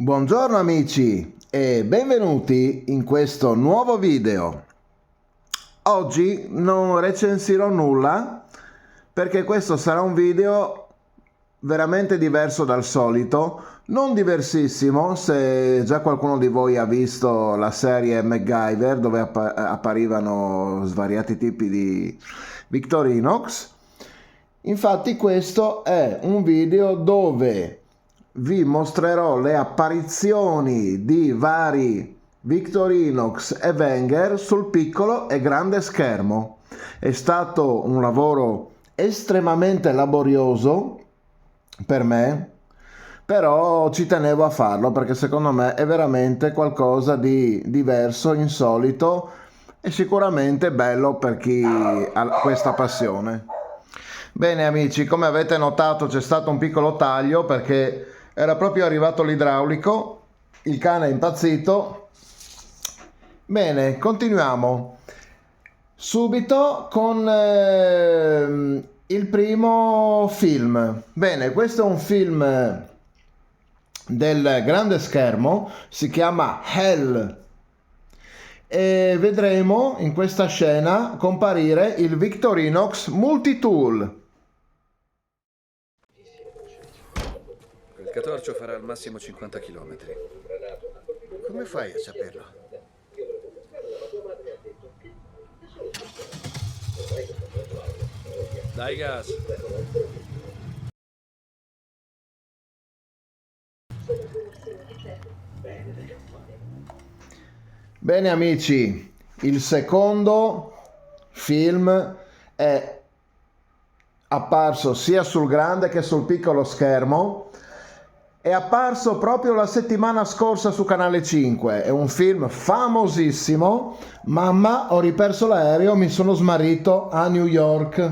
Buongiorno amici e benvenuti in questo nuovo video. Oggi non recensirò nulla perché questo sarà un video veramente diverso dal solito, non diversissimo se già qualcuno di voi ha visto la serie MacGyver dove apparivano svariati tipi di Victorinox. Infatti questo è un video dove vi mostrerò le apparizioni di vari Victorinox e Wenger sul piccolo e grande schermo. È stato un lavoro estremamente laborioso per me, però ci tenevo a farlo perché secondo me è veramente qualcosa di diverso, insolito e sicuramente bello per chi ha questa passione. Bene amici, come avete notato c'è stato un piccolo taglio perché era proprio arrivato l'idraulico, il cane è impazzito. Bene, continuiamo subito con il primo film. Bene, questo è un film del grande schermo, si chiama Hell e vedremo in questa scena comparire il Victorinox Multitool. Il catorcio farà al massimo 50 km. Come fai a saperlo? Dai gas. Bene amici, il secondo film è apparso sia sul grande che sul piccolo schermo. È apparso proprio la settimana scorsa su Canale 5, è un film famosissimo. Mamma, ho riperso l'aereo, mi sono smarrito a New York.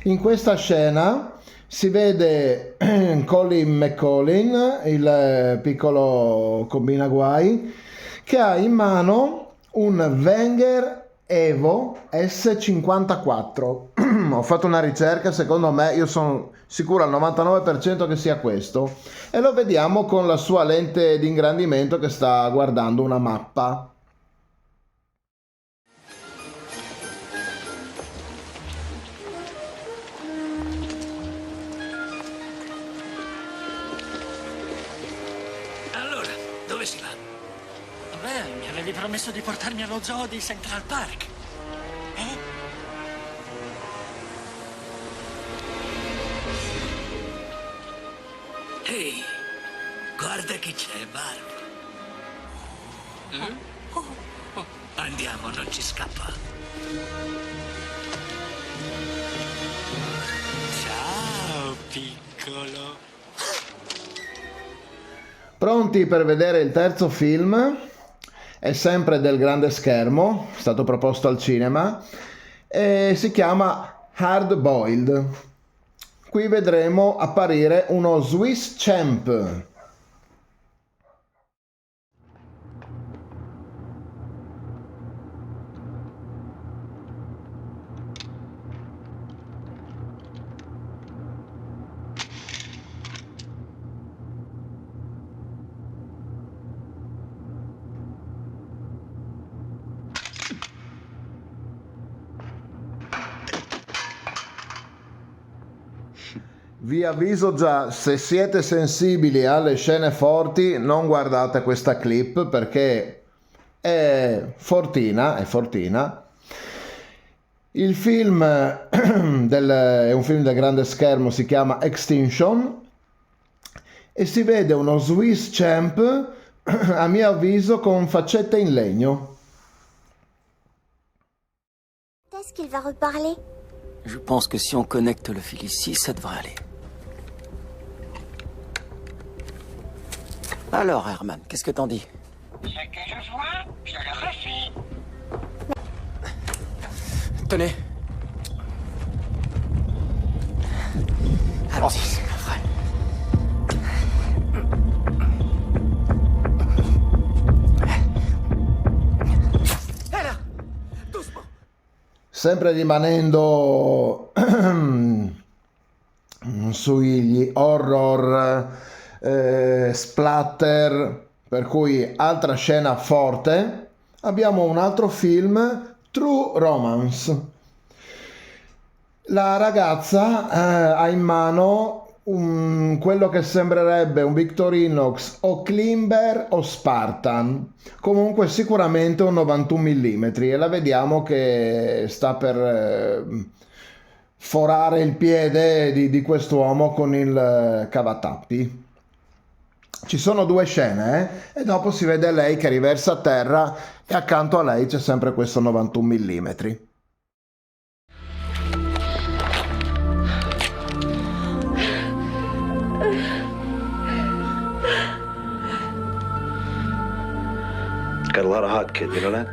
In questa scena si vede Colin McCollin, il piccolo combinaguai, che ha in mano un Wenger Evo S54. Ho fatto una ricerca, secondo me, io sono sicuro al 99% che sia questo, e lo vediamo con la sua lente di ingrandimento che sta guardando una mappa. Allora, dove si va? Beh, mi avevi promesso di portarmi allo zoo di Central Park. Ehi, guarda chi c'è, Barb. Andiamo, non ci scappa. Ciao, piccolo. Pronti per vedere il terzo film? È sempre del grande schermo, è stato proposto al cinema e si chiama Hard Boiled. Qui vedremo apparire uno Swiss Champ. Vi avviso già, se siete sensibili alle scene forti, non guardate questa clip perché è fortina, è fortina. Il film è un film del grande schermo, si chiama Extinction e si vede uno Swiss Champ, a mio avviso, con faccette in legno. Est-ce qu'il va reparler? Je pense que si on connecte le fil ici, ça devrait aller. Alors, Herman, qu'est-ce que t'en dis? Ce que je vois, je le refais. Tenez. Allons-y, c'est pas vrai. Hé là! Doucement! Sempre rimanendo sugli horror splatter, per cui altra scena forte. Abbiamo un altro film, True Romance. La ragazza ha in mano quello che sembrerebbe un Victorinox o Klimber o Spartan, comunque sicuramente un 91 mm, e la vediamo che sta per forare il piede di quest'uomo con il cavatappi. Ci sono due scene e dopo si vede lei che riversa a terra e accanto a lei c'è sempre questo 91 mm. Got a lot of hot, kid, you know that?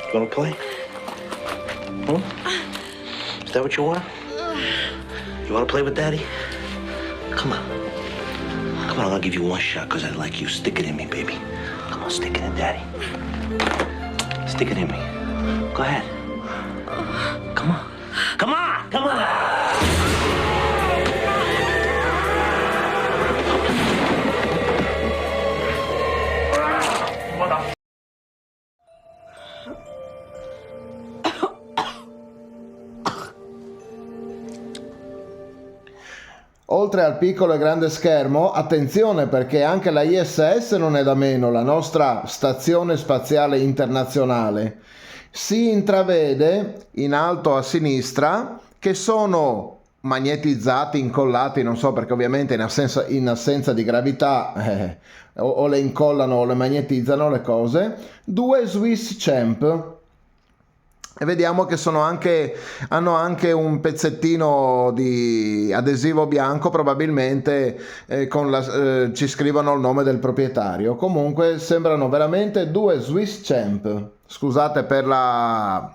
You wanna play? Is that what you want? You wanna play with Daddy? Come on. Come on, I'll give you one shot because I like you. Stick it in me, baby. Come on, stick it in Daddy. Stick it in me. Go ahead. Come on. Come on! Come on! Oltre al piccolo e grande schermo, attenzione perché anche la ISS non è da meno, la nostra Stazione Spaziale Internazionale. Si intravede in alto a sinistra che sono magnetizzati, incollati, non so perché ovviamente in assenza di gravità o le incollano o le magnetizzano le cose, due Swiss Champ. E vediamo che hanno anche un pezzettino di adesivo bianco, probabilmente ci scrivono il nome del proprietario. Comunque sembrano veramente due Swiss Champ. Scusate per la...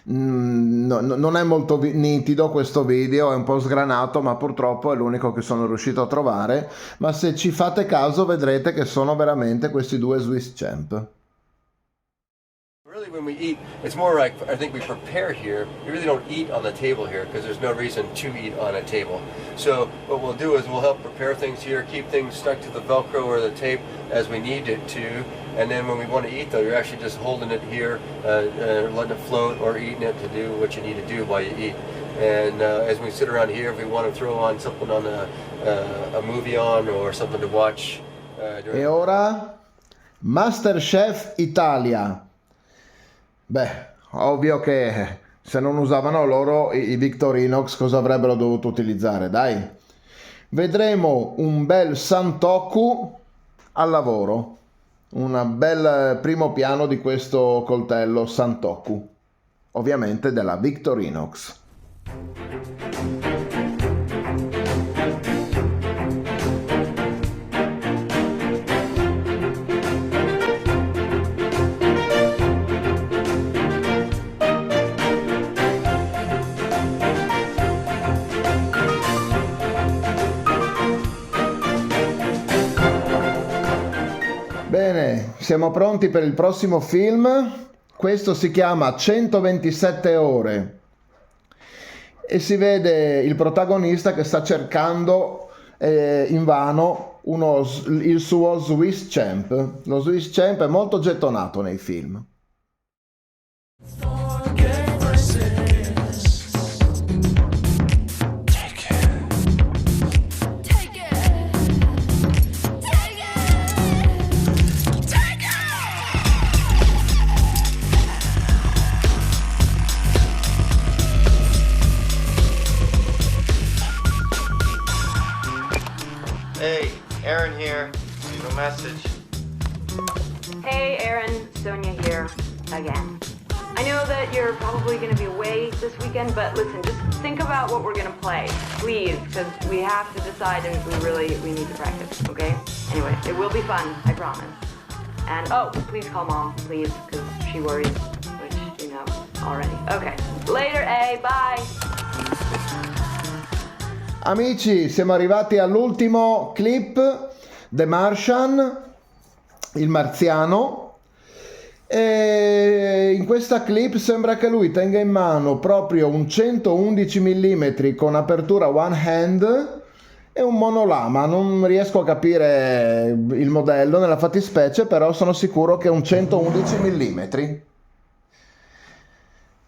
non è molto nitido questo video, è un po' sgranato, ma purtroppo è l'unico che sono riuscito a trovare. Ma se ci fate caso vedrete che sono veramente questi due Swiss Champ. Really, when we eat, it's more like I think we prepare here. We really don't eat on the table here because there's no reason to eat on a table. So what we'll do is we'll help prepare things here, keep things stuck to the Velcro or the tape as we need it to. And then when we want to eat, though, you're actually just holding it here, letting it float, or eating it to do what you need to do while you eat. And as we sit around here, if we want to throw on something on a movie or something to watch. E ora MasterChef Italia. Beh, ovvio che se non usavano loro i Victorinox cosa avrebbero dovuto utilizzare, dai. Vedremo un bel Santoku al lavoro, un bel primo piano di questo coltello Santoku, ovviamente della Victorinox. Bene, siamo pronti per il prossimo film. Questo si chiama 127 ore e si vede il protagonista che sta cercando invano il suo Swiss Champ. Lo Swiss Champ è molto gettonato nei film. Hey, Aaron here. Leave a message. Hey, Aaron. Sonia here again. I know that you're probably going to be away this weekend, but listen, just think about what we're going to play, please, because we have to decide and we need to practice, okay? Anyway, it will be fun, I promise. And, oh, please call Mom, please, because she worries, which you know already. Okay, later, A, bye! Amici, siamo arrivati all'ultimo clip, The Martian, il marziano, E in questa clip sembra che lui tenga in mano proprio un 111 mm con apertura one hand e un monolama. Non riesco a capire il modello nella fattispecie, però sono sicuro che è un 111 mm.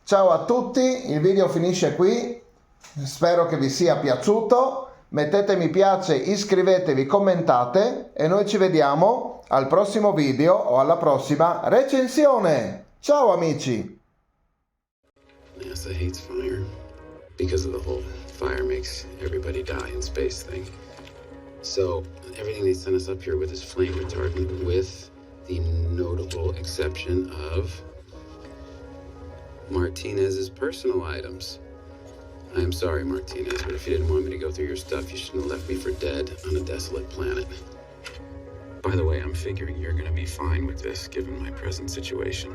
Ciao a tutti, il video finisce qui, spero che vi sia piaciuto, mettete mi piace, iscrivetevi, commentate e noi ci vediamo al prossimo video o alla prossima recensione. Ciao amici! NASA hates fire because of the whole fire makes everybody die in space thing. So everything they sent us up here with is flame retardant, with the notable exception of Martinez's personal items. I am sorry, Martinez, but if you didn't want me to go through your stuff, you shouldn't have left me for dead on a desolate planet. By the way, I'm figuring you're gonna be fine with this, given my present situation.